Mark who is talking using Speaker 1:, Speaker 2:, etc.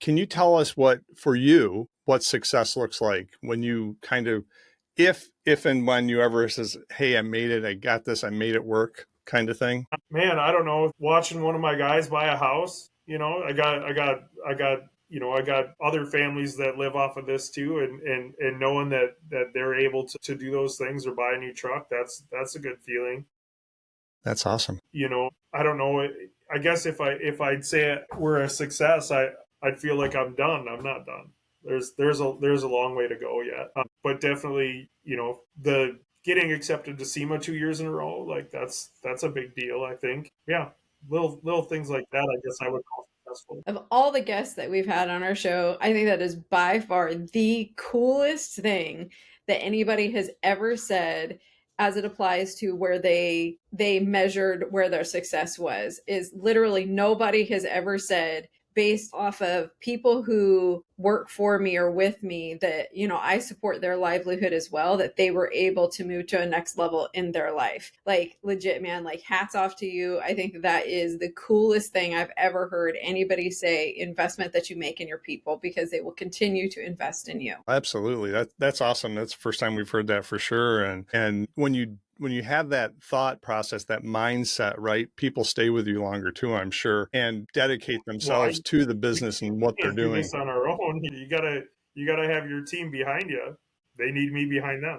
Speaker 1: Can you tell us for you, what success looks like when you kind of, if and when you ever says, hey, I made it, I got this, I made it work kind of thing?
Speaker 2: Man, I don't know. Watching one of my guys buy a house, I got other families that live off of this too, and knowing that they're able to do those things or buy a new truck, that's a good feeling.
Speaker 1: That's awesome.
Speaker 2: I don't know. I guess if I'd say we're a success, I'd feel like I'm done. I'm not done. There's a long way to go yet, but definitely, the getting accepted to SEMA 2 years in a row, like that's a big deal. I think, yeah, little things like that. I guess I would call successful.
Speaker 3: Of all the guests that we've had on our show, I think that is by far the coolest thing that anybody has ever said as it applies to where they measured where their success was. Is literally nobody has ever said, based off of people who work for me or with me, that I support their livelihood as well, that they were able to move to a next level in their life. Like, legit, man, like, hats off to you. I think that is the coolest thing I've ever heard anybody say. Investment that you make in your people, because they will continue to invest in you.
Speaker 1: Absolutely. That's awesome. That's the first time we've heard that for sure. And when you have that thought process, that mindset, right, people stay with you longer too, I'm sure, and dedicate
Speaker 2: Well,
Speaker 1: themselves to the
Speaker 2: we
Speaker 1: business and what they're
Speaker 2: can't do
Speaker 1: doing.
Speaker 2: this on our own. You gotta have your team behind you. They need me behind them.